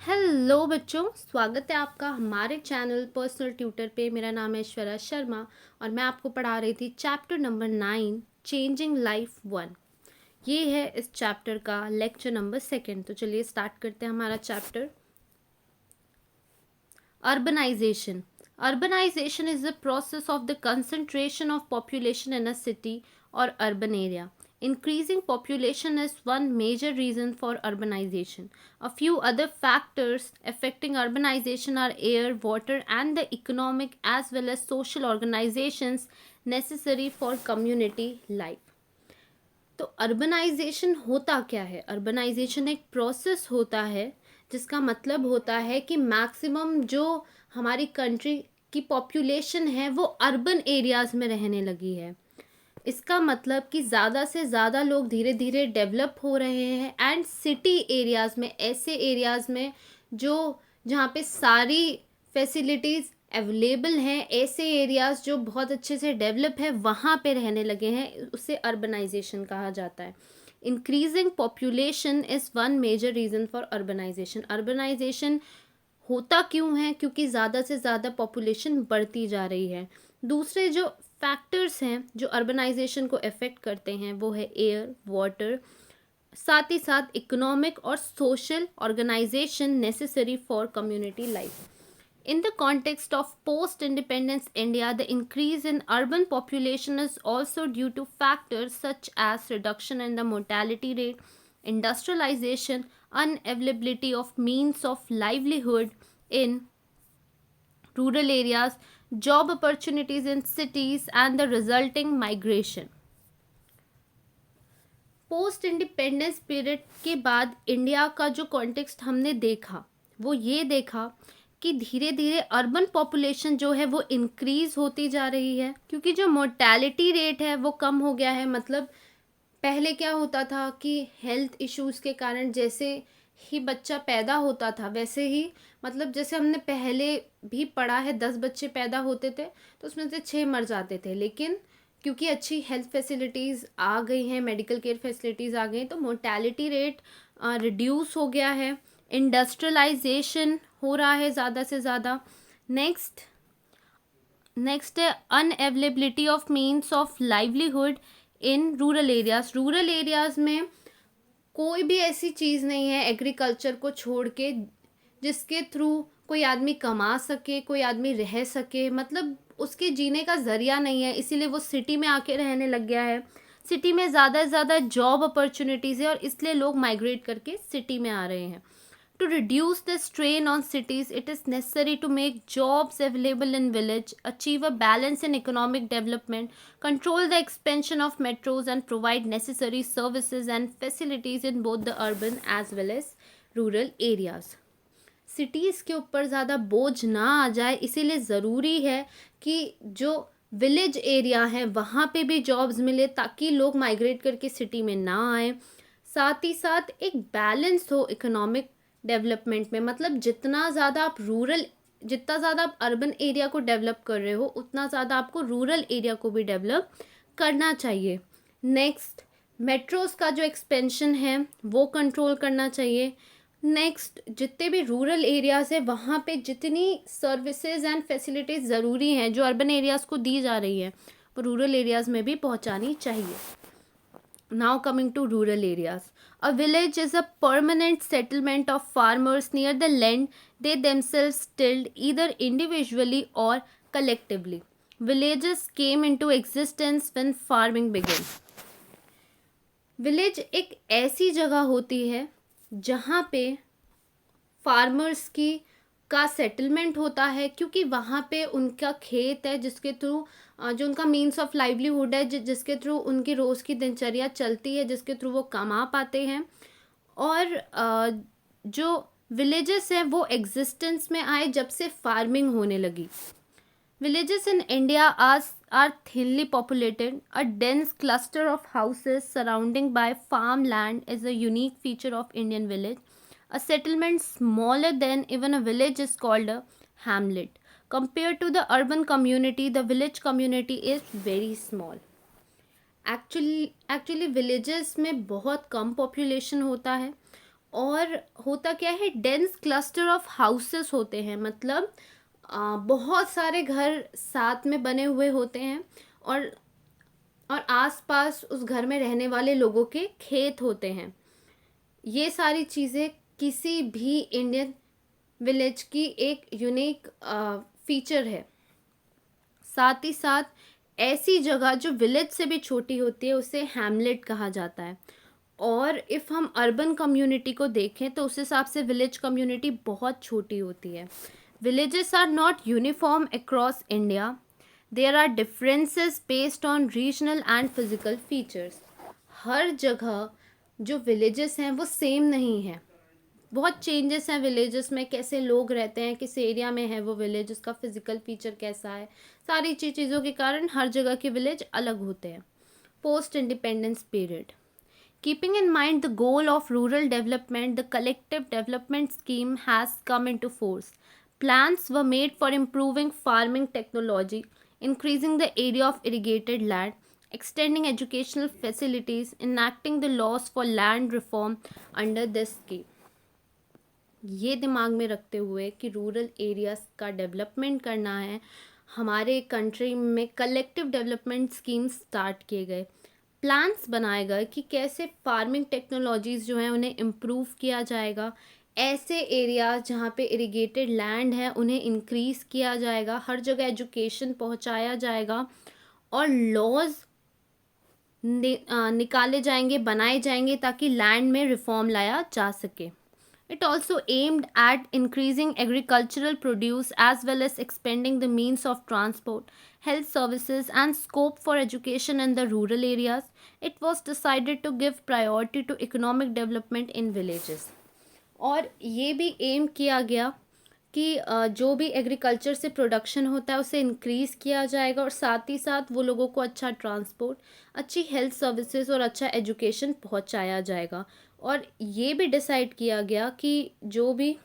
Hello बच्चों, स्वागत है आपका हमारे चैनल पर्सनल ट्यूटर पे। मेरा नाम है ऐश्वर्या शर्मा और मैं आपको पढ़ा रही थी चैप्टर नंबर 9 चेंजिंग लाइफ 1। ये है इस चैप्टर का लेक्चर नंबर 2। तो चलिए स्टार्ट करते हैं हमारा chapter. Urbanization. Urbanization is the process of the concentration of population in a city or urban area. Increasing population is one major reason for urbanization. A few other factors affecting urbanization are air, water, and the economic as well as social organizations necessary for community life. तो urbanisation होता क्या है? Urbanisation एक process होता है जिसका मतलब होता है कि मैक्सिमम जो हमारी कंट्री की पॉपुलेशन है वो अर्बन एरियाज़ में रहने लगी है। इसका मतलब कि ज़्यादा से ज़्यादा लोग धीरे धीरे डेवलप हो रहे हैं एंड सिटी एरियाज़ में, ऐसे एरियाज़ में जो जहाँ पे सारी फैसिलिटीज़ अवेलेबल हैं, ऐसे एरियाज़ जो बहुत अच्छे से डेवलप है वहाँ पे रहने लगे हैं, उसे अर्बनाइजेशन कहा जाता है। Increasing population is one major reason for urbanisation. Urbanisation होता क्यों है? क्योंकि ज़्यादा से ज़्यादा पॉपुलेशन बढ़ती जा रही है। दूसरे जो फैक्टर्स हैं जो अर्बनाइजेशन को अफेक्ट करते हैं वो है एयर, वाटर, साथ ही साथ इकोनॉमिक और social organisation necessary for community life. In the context of post-independence India, the increase in urban population is also due to factors such as reduction in the mortality rate, industrialization, unavailability of means of livelihood in rural areas, job opportunities in cities, and the resulting migration. Post independence period के बाद India का जो context हमने देखा वो ये देखा कि धीरे धीरे अर्बन पॉपुलेशन जो है वो इंक्रीज होती जा रही है, क्योंकि जो मोर्टेलिटी रेट है वो कम हो गया है। मतलब पहले क्या होता था कि हेल्थ इश्यूज़ के कारण जैसे ही बच्चा पैदा होता था वैसे ही, मतलब जैसे हमने पहले भी पढ़ा है 10 बच्चे पैदा होते थे तो उसमें से 6 मर जाते थे, लेकिन क्योंकि अच्छी हेल्थ फैसिलिटीज़ आ गई हैं, मेडिकल केयर फैसिलिटीज़ आ गई हैं, तो मोर्टेलिटी रेट रिड्यूस हो गया है। इंडस्ट्रियलाइजेशन हो रहा है ज़्यादा से ज़्यादा। नेक्स्ट है unavailability of means of livelihood in rural areas. Rural areas में कोई भी ऐसी चीज़ नहीं है एग्रीकल्चर को छोड़ के जिसके थ्रू कोई आदमी कमा सके, कोई आदमी रह सके, मतलब उसके जीने का ज़रिया नहीं है, इसीलिए वो सिटी में आके रहने लग गया है। सिटी में ज़्यादा से ज़्यादा जॉब अपॉर्चुनिटीज़ है और इसलिए लोग माइग्रेट करके सिटी में आ रहे हैं। To reduce the strain on cities, it is necessary to make jobs available in village, achieve a balance in economic development, control the expansion of metros, and provide necessary services and facilities in both the urban as well as rural areas. Cities के ऊपर ज़्यादा बोझ ना आ जाए, इसीलिए ज़रूरी है कि जो विलेज एरिया है वहाँ पे भी जॉब्स मिले ताकि लोग माइग्रेट करके सिटी में ना आए। साथ ही साथ एक बैलेंस हो इकोनॉमिक डेवलपमेंट में, मतलब जितना ज़्यादा आप अर्बन एरिया को डेवलप कर रहे हो उतना ज़्यादा आपको रूरल एरिया को भी डेवलप करना चाहिए। नेक्स्ट, मेट्रोज़ का जो एक्सपेंशन है वो कंट्रोल करना चाहिए। नेक्स्ट, जितने भी रूरल एरियाज़ है वहाँ पे जितनी सर्विसेज एंड फैसिलिटीज़ ज़रूरी हैं जो अर्बन एरियाज़ को दी जा रही है वो रूरल एरियाज़ में भी पहुँचानी चाहिए। Now coming to rural areas. A village is a permanent settlement of farmers near the land they themselves tilled either individually or collectively. Villages came into existence when farming began. Village एक ऐसी जगह होती है जहाँ पे farmers का settlement होता है, क्योंकि वहाँ पे उनका खेत है जिसके थ्रू जो उनका मीन्स ऑफ लाइवलीहुड है, जिसके थ्रू उनकी रोज़ की दिनचर्या चलती है, जिसके थ्रू वो कमा पाते हैं। और जो विलेजेस हैं वो एग्जिस्टेंस में आए जब से फार्मिंग होने लगी। Villages in India are thinly populated. A dense cluster of houses surrounding by farmland is a unique feature of Indian village. A settlement smaller than even a village is called a hamlet. Compared to the urban community, the village community is very small. Actually villages में बहुत कम population होता है और होता क्या है, dense cluster of houses होते हैं, मतलब बहुत सारे घर साथ में बने हुए होते हैं, और आसपास उस घर में रहने वाले लोगों के खेत होते हैं। ये सारी चीज़ें किसी भी इंडियन विलेज की एक यूनिक फीचर है। साथ ही साथ ऐसी जगह जो विलेज से भी छोटी होती है उसे हैमलेट कहा जाता है। और इफ़ हम अर्बन कम्युनिटी को देखें तो उस हिसाब से विलेज कम्युनिटी बहुत छोटी होती है। Villages are not uniform across India, there are differences based on regional and physical features. हर जगह जो विलेजेस हैं वो सेम नहीं है, बहुत चेंजेस हैं विलेजेस में, कैसे लोग रहते हैं, किस एरिया में है वो विलेज, उसका फिजिकल फीचर कैसा है, सारी चीज़ों के कारण हर जगह के विलेज अलग होते हैं। Post independence period, keeping in mind the goal of rural development, the collective development scheme has come into force. Plans were made for improving farming technology, increasing the area of irrigated land, extending educational facilities, enacting the laws for land reform under this scheme. ये दिमाग में रखते हुए कि rural areas का development करना है, हमारे कंट्री में कलेक्टिव डेवलपमेंट स्कीम्स स्टार्ट किए गए, प्लान्स बनाए गए कि कैसे फार्मिंग टेक्नोलॉजीज़ जो हैं उन्हें इम्प्रूव किया जाएगा, ऐसे एरियाज जहाँ पे इरिगेटेड लैंड है उन्हें इंक्रीज़ किया जाएगा, हर जगह एजुकेशन पहुँचाया जाएगा, और लॉज निकाले जाएंगे, बनाए जाएंगे ताकि लैंड में रिफॉर्म लाया जा सके. It also aimed at increasing agricultural produce as well as expanding the means of transport, health services, and scope for education in the rural areas. It was decided to give priority to economic development in villages. और ये भी M किया गया कि जो भी agriculture से production होता है उसे इंक्रीज़ किया जाएगा, और साथ ही साथ वो लोगों को अच्छा ट्रांसपोर्ट, अच्छी हेल्थ सर्विसेज और अच्छा एजुकेशन पहुंचाया जाएगा. और ये भी डिसाइड किया गया कि जो भी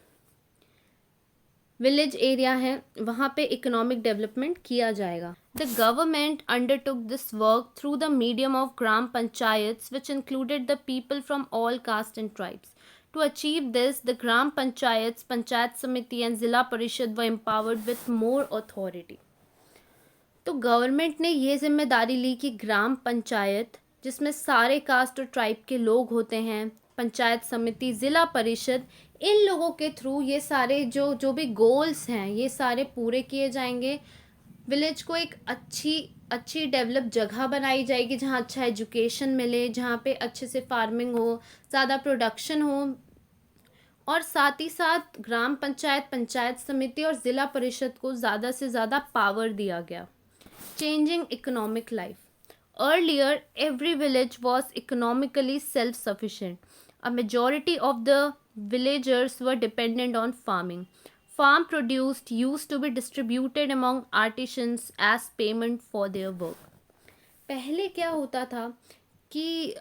विलेज एरिया है वहाँ पे इकोनॉमिक डेवलपमेंट किया जाएगा. The government undertook this work through the medium of gram panchayats which included the people from all cast and tribes. To achieve this, the Gram Panchayats, Panchayat Samiti and Zilla Parishad were empowered with more authority. तो government ने ये जिम्मेदारी ली कि ग्राम पंचायत, जिसमें सारे cast और tribe के लोग होते हैं, पंचायत समिति, ज़िला परिषद, इन लोगों के थ्रू ये सारे जो जो भी गोल्स हैं ये सारे पूरे किए जाएंगे. विलेज को एक अच्छी डेवलप जगह बनाई जाएगी जहाँ अच्छा एजुकेशन मिले, जहाँ पे अच्छे से फार्मिंग हो, ज़्यादा प्रोडक्शन हो, और साथ ही साथ ग्राम पंचायत, पंचायत समिति और ज़िला परिषद को ज़्यादा से ज़्यादा पावर दिया गया. Changing economic life. Earlier, every village was economically self-sufficient. A majority of the villagers were dependent on farming. Farm produce used to be distributed among artisans as payment for their work. पहले क्या होता था कि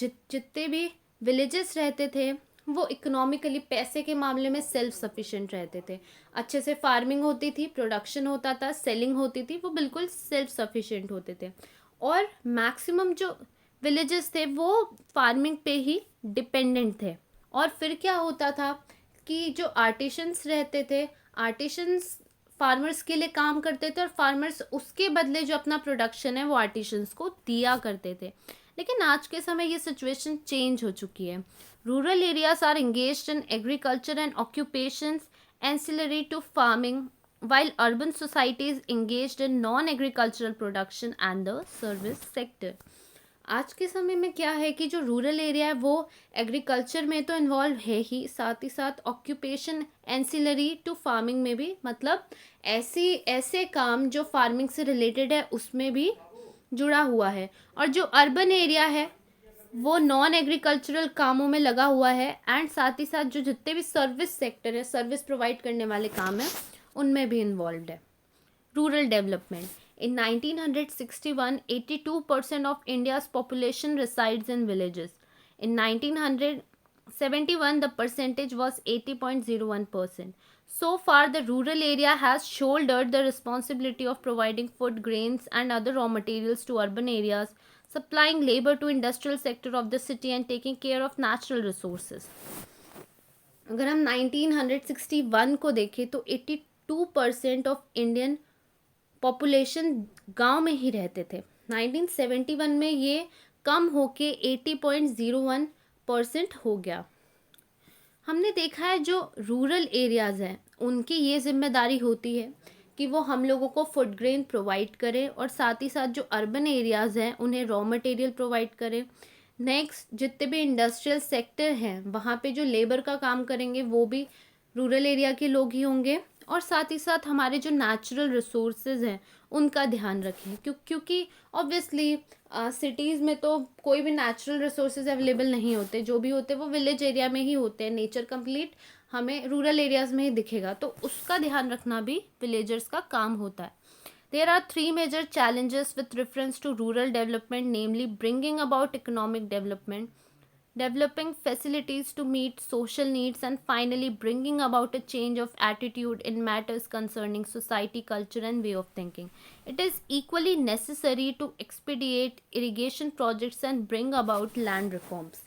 जितने भी villages रहते थे वो इकोनॉमिकली पैसे के मामले में सेल्फ सफिशिएंट रहते थे. अच्छे से फार्मिंग होती थी, प्रोडक्शन होता था, सेलिंग होती थी, वो बिल्कुल सेल्फ सफिशिएंट होते थे. और मैक्सिमम जो विलेजेस थे वो फार्मिंग पे ही डिपेंडेंट थे. और फिर क्या होता था कि जो आर्टिशंस रहते थे, आर्टिशंस फार्मर्स के लिए काम करते थे और फार्मर्स उसके बदले जो अपना प्रोडक्शन है वो आर्टिशंस को दिया करते थे. लेकिन आज के समय ये सिचुएशन चेंज हो चुकी है. Rural areas are engaged in agriculture and occupations ancillary to farming, while urban societies engaged in non-agricultural production and the service sector. आज के समय में क्या है कि जो रूरल एरिया है वो एग्रीकल्चर में तो इन्वॉल्व है ही, साथ ही साथ ऑक्यूपेशन एंसिलरी टू फार्मिंग में भी, मतलब ऐसे काम जो फार्मिंग से रिलेटेड है उसमें भी जुड़ा हुआ है. और जो अर्बन एरिया है वो नॉन एग्रीकल्चरल कामों में लगा हुआ है, एंड साथ ही साथ जो जितने भी सर्विस सेक्टर है, सर्विस प्रोवाइड करने वाले काम है, उनमें भी इन्वॉल्व है. Rural development. In 1961, 82% of India's population resides in villages. In 1971, the percentage was 80.01%. So far, the rural area has shouldered the responsibility of providing food, grains, and other raw materials to urban areas, supplying labor to industrial sector of the city, and taking care of natural resources. अगर हम 1961 को देखें तो 82% of Indian population गांव में ही रहते थे। 1971 में ये कम होके 80.01% हो गया। हमने देखा है जो रूरल एरियाज़ हैं उनकी ये जिम्मेदारी होती है कि वो हम लोगों को फूड ग्रेन प्रोवाइड करें, और साथ ही साथ जो अर्बन एरियाज़ हैं उन्हें रॉ मटेरियल प्रोवाइड करें। नेक्स्ट, जितने भी इंडस्ट्रियल सेक्टर हैं वहाँ पे जो लेबर का काम करेंगे वो भी रूरल एरिया के लोग ही होंगे। और साथ ही साथ हमारे जो नेचुरल रिसोर्सेज हैं उनका ध्यान रखें, क्योंकि ऑब्वियसली सिटीज़ में तो कोई भी नेचुरल रिसोर्सेज अवेलेबल नहीं होते, जो भी होते वो विलेज एरिया में ही होते हैं। नेचर कंप्लीट हमें रूरल एरियाज़ में ही दिखेगा, तो उसका ध्यान रखना भी विलेजर्स का काम होता है। There are three major challenges with reference to rural development, namely bringing about economic development, developing facilities to meet social needs, and finally bringing about a change of attitude in matters concerning society, culture, and way of thinking. It is equally necessary to expedite irrigation projects and bring about land reforms.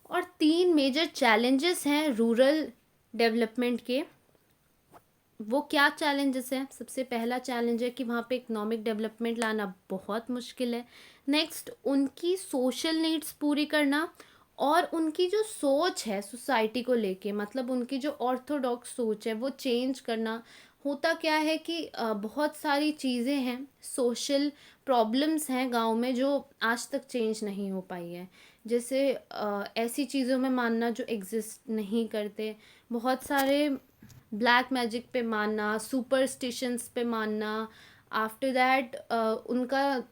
और तीन major challenges हैं rural development के। वो क्या challenges हैं? सबसे पहला challenge है कि वहाँ पे इकोनॉमिक डेवलपमेंट लाना बहुत मुश्किल है। नेक्स्ट, उनकी सोशल नीड्स पूरी करना, और उनकी जो सोच है सोसाइटी को लेके, मतलब उनकी जो ऑर्थोडॉक्स सोच है वो चेंज करना। होता क्या है कि बहुत सारी चीज़ें हैं, सोशल प्रॉब्लम्स हैं गांव में जो आज तक चेंज नहीं हो पाई है। जैसे ऐसी चीज़ों में मानना जो एग्जिस्ट नहीं करते, बहुत सारे ब्लैक मैजिक पे मानना, सुपरस्टिशंस पे मानना। आफ्टर दैट उनका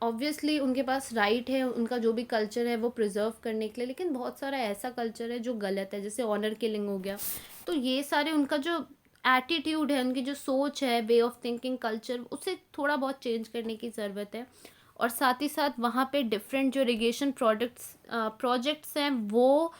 ऑब्वियसली उनके पास राइट है उनका जो भी कल्चर है वो प्रिजर्व करने के लिए, लेकिन बहुत सारा ऐसा कल्चर है जो गलत है, जैसे ऑनर किलिंग हो गया। तो ये सारे उनका जो एटीट्यूड है, उनकी जो सोच है, वे ऑफ थिंकिंग, कल्चर, उसे थोड़ा बहुत चेंज करने की ज़रूरत है। और साथ ही साथ वहाँ पे डिफरेंट जो इरिगेशन प्रोजेक्ट्स हैं वो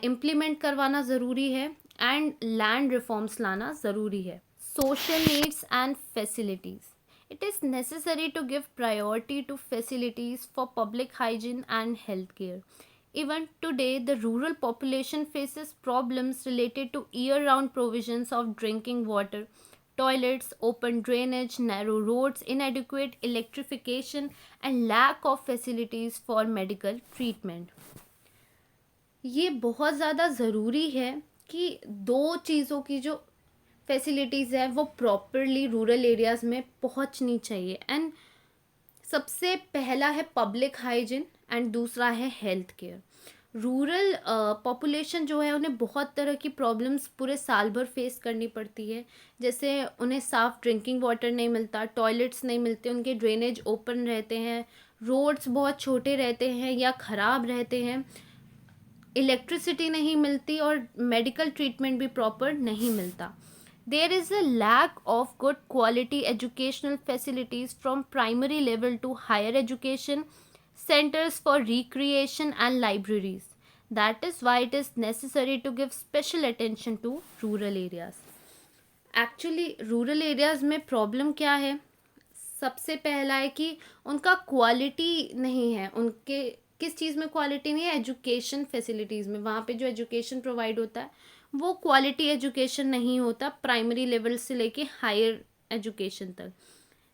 इम्प्लीमेंट करवाना ज़रूरी है, एंड लैंड रिफॉर्म्स लाना ज़रूरी है। Social needs and facilities, it is necessary to give priority to facilities for public hygiene and healthcare. Even today, the rural population faces problems related to year round provisions of drinking water, toilets, open drainage, narrow roads, inadequate electrification, and lack of facilities for medical treatment. ये बहुत ज़्यादा ज़रूरी है कि दो चीज़ों की जो फैसिलिटीज़ है वो प्रॉपरली रूरल एरियाज़ में पहुंचनी चाहिए। एंड सबसे पहला है पब्लिक हाइजीन एंड दूसरा है हेल्थ केयर। रूरल पॉपुलेशन जो है उन्हें बहुत तरह की प्रॉब्लम्स पूरे साल भर फेस करनी पड़ती है। जैसे उन्हें साफ़ ड्रिंकिंग वाटर नहीं मिलता, टॉयलेट्स नहीं मिलते, उनके ड्रेनेज ओपन रहते हैं, रोड्स बहुत छोटे रहते हैं या ख़राब रहते हैं, इलेक्ट्रिसिटी नहीं मिलती, और मेडिकल ट्रीटमेंट भी प्रॉपर नहीं मिलता। There is a lack of good quality educational facilities from primary level to higher education, centers for recreation and libraries. That is why it is necessary to give special attention to rural areas. Actually rural areas में problem क्या है? सबसे पहला है कि उनका quality नहीं है। उनके किस चीज़ में क्वालिटी नहीं है? एजुकेशन फैसिलिटीज़ में। वहाँ पे जो एजुकेशन प्रोवाइड होता है वो क्वालिटी एजुकेशन नहीं होता, प्राइमरी लेवल से लेके हायर एजुकेशन तक।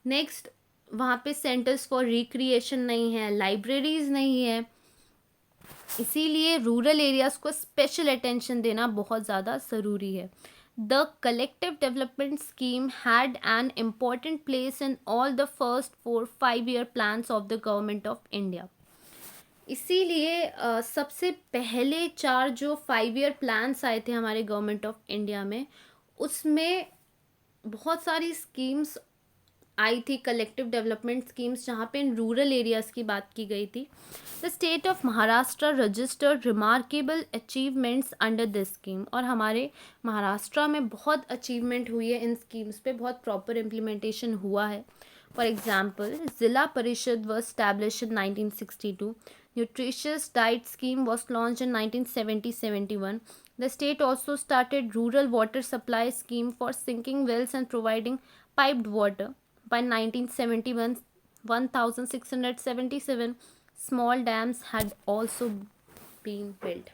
नेक्स्ट, वहाँ पे सेंटर्स फॉर रिक्रिएशन नहीं है, लाइब्रेरीज़ नहीं है। इसीलिए रूरल एरियाज़ को स्पेशल अटेंशन देना बहुत ज़्यादा ज़रूरी है। The collective development scheme had an important place in all the first 4-5 year plans of the government of India. इसीलिए सबसे पहले 4 जो 5 year प्लान्स आए थे हमारे गवर्नमेंट ऑफ इंडिया में, उसमें बहुत सारी स्कीम्स आई थी, कलेक्टिव डेवलपमेंट स्कीम्स, जहाँ पे इन रूरल एरियाज़ की बात की गई थी। The state of Maharashtra registered remarkable achievements under this scheme, और हमारे महाराष्ट्र में बहुत अचीवमेंट हुई है इन स्कीम्स पे, बहुत प्रॉपर इम्प्लीमेंटेशन हुआ है। फॉर एग्जाम्पल, ज़िला परिषद was establish in 1962, nutritious diet scheme was launch in 1970-71. The state also started rural water supply scheme for sinking wells and providing piped water. By 1971, 1677 small dams had also been built.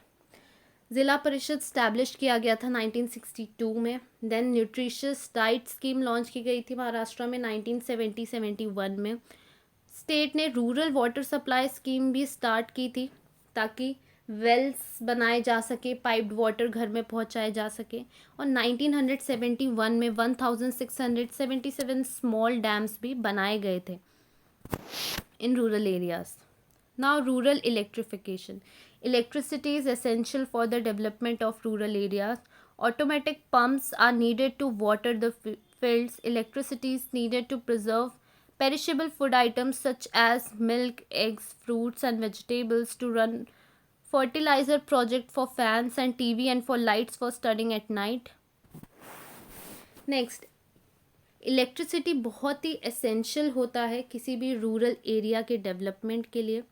ज़िला परिषद establish किया गया था 1962 में। Then nutritious diet scheme launch की गई थी महाराष्ट्र में 1970-71 में। स्टेट ने रूरल वाटर सप्लाई स्कीम भी स्टार्ट की थी ताकि वेल्स बनाए जा सके, पाइप्ड वाटर घर में पहुंचाए जा सके। और 1971 में 1677 स्मॉल डैम्स भी बनाए गए थे in rural areas. Now, rural electrification. Electricity is essential for the development of rural areas. Automatic pumps are needed to water the fields. Electricity is needed to preserve perishable food items such as milk, eggs, fruits, and vegetables, to run fertilizer project for fans and TV, and for lights for studying at night. Next, electricity बहुत ही essential होता है किसी भी rural area के development के लिए।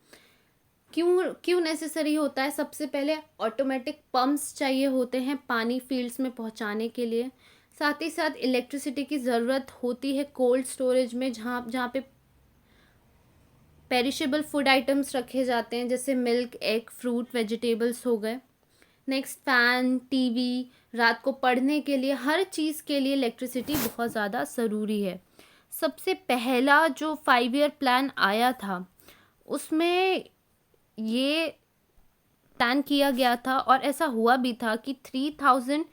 क्यों necessary होता है? सबसे पहले ऑटोमेटिक पंप्स चाहिए होते हैं पानी फील्ड्स में पहुंचाने के लिए। साथ ही साथ इलेक्ट्रिसिटी की ज़रूरत होती है कोल्ड स्टोरेज में, जहाँ पे पेरिशेबल फूड आइटम्स रखे जाते हैं, जैसे मिल्क, एग, फ्रूट, वेजिटेबल्स हो गए। नेक्स्ट, फैन, टीवी, रात को पढ़ने के लिए, हर चीज़ के लिए इलेक्ट्रिसिटी बहुत ज़्यादा ज़रूरी है। सबसे पहला जो 5 ईयर प्लान आया था उसमें ये प्लान किया गया था और ऐसा हुआ भी था कि 3000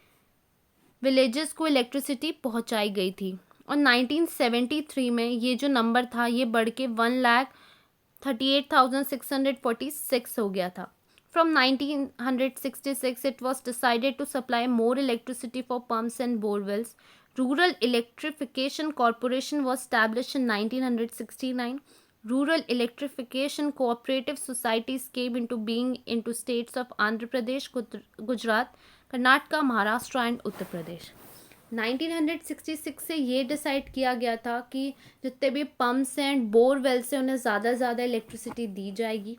विलेजेस को इलेक्ट्रिसिटी पहुंचाई गई थी। और 1973 में ये जो नंबर था ये बढ़ के 1,38,646 हो गया था। From 1966, it was decided to supply more electricity for pumps and borewells. Rural Electrification Corporation was established in 1969. Rural Electrification Cooperative Societies came into being into states of Andhra Pradesh, Gujarat, Karnataka, Maharashtra and Uttar Pradesh. 1966 से ये decide किया गया था कि जितने भी pumps and borewells हैं उन्हें ज़्यादा से ज़्यादा इलेक्ट्रिसिटी दी जाएगी।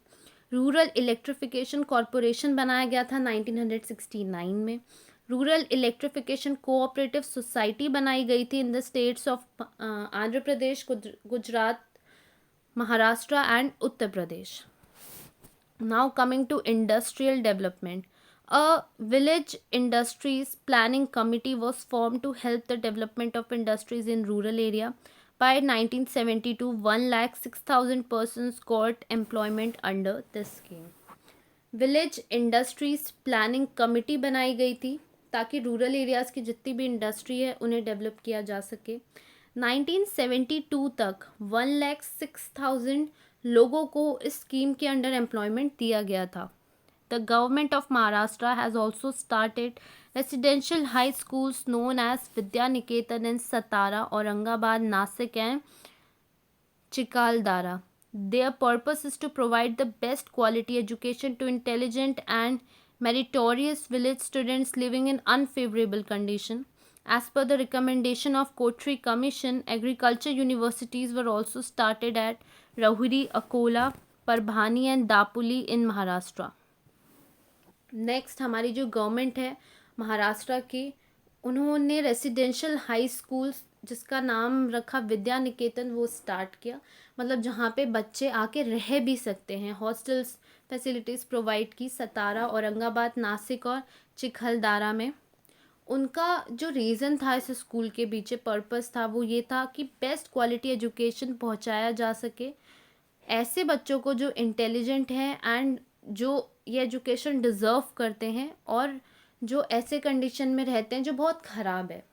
रूरल इलेक्ट्रिफिकेशन कॉरपोरेशन बनाया गया था 1969 में। रूरल इलेक्ट्रिफिकेशन कोऑपरेटिव सोसाइटी बनाई गई थी in the states of Andhra Pradesh, Gujarat, Maharashtra and Uttar Pradesh. Now coming to industrial development. A village industries planning committee was formed to help the development of industries in rural area. By 1972, 1,06,000 persons got employment under this scheme. Village industries planning committee बनाई गई थी ताकि rural areas की जितनी भी industry है उन्हें develop किया जा सके। 1972 तक 1,06,000 लोगों को इस स्कीम के अंडर एम्प्लॉयमेंट दिया गया था। The government of Maharashtra has also started residential high schools known as Vidya Niketan in Satara, Aurangabad, Nasik and Chikaldara. Their purpose is to provide the best quality education to intelligent and meritorious village students living in unfavorable condition. As per the recommendation of Kotri Commission, agriculture universities were also started at Rahuri, Akola, Parbhani and Dapuli in Maharashtra. Next, हमारी जो government है महाराष्ट्र की, उन्होंने residential high schools जिसका नाम रखा विद्या निकेतन वो start किया। मतलब जहाँ पे बच्चे आके रह भी सकते हैं, हॉस्टल्स फैसिलिटीज़ प्रोवाइड की सतारा, औरंगाबाद, नासिक और चिखलदारा में। उनका जो रीज़न था इस स्कूल के पीछे, पर्पस था, वो ये था कि बेस्ट क्वालिटी एजुकेशन पहुँचाया जा सके ऐसे बच्चों को जो इंटेलिजेंट हैं एंड जो ये एजुकेशन डिज़र्व करते हैं और जो ऐसे कंडीशन में रहते हैं जो बहुत ख़राब है।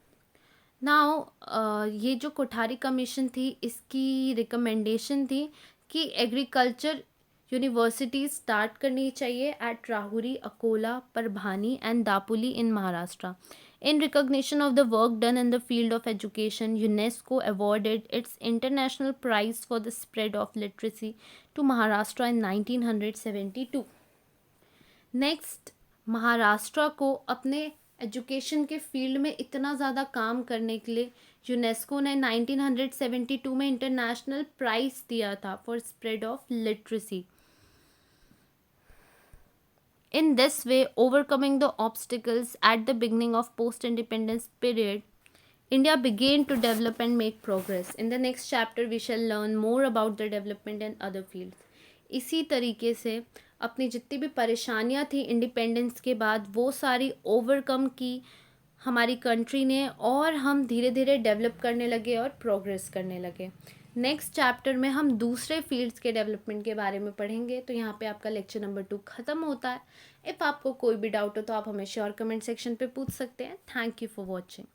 नाउ ये जो कोठारी कमीशन थी इसकी रिकमेंडेशन थी कि एग्रीकल्चर यूनिवर्सिटी स्टार्ट करनी चाहिए at Rahuri, Akola, Parbhani and Dapoli in Maharashtra. In recognition of the work done in the field of education, UNESCO awarded its International Prize for the Spread of Literacy to Maharashtra in 1972. Next, Maharashtra को अपने education के field में इतना ज़्यादा काम करने के लिए यूनेस्को ने 1972 में इंटरनेशनल प्राइज़ दिया था for spread of literacy. In this way, overcoming the obstacles at the beginning of post-independence period, India began to develop and make progress. In the next chapter, we shall learn more about the development in other fields. इसी तरीके से अपनी जितनी भी परेशानियां थी independence के बाद वो सारी ओवरकम की हमारी कंट्री ने, और हम धीरे धीरे डेवलप करने लगे और प्रोग्रेस करने लगे। नेक्स्ट चैप्टर में हम दूसरे फील्ड्स के डेवलपमेंट के बारे में पढ़ेंगे। तो यहाँ पे आपका लेक्चर नंबर 2 ख़त्म होता है। इफ़ आपको कोई भी डाउट हो तो आप हमें श्योर कमेंट सेक्शन पे पूछ सकते हैं। Thank you for watching.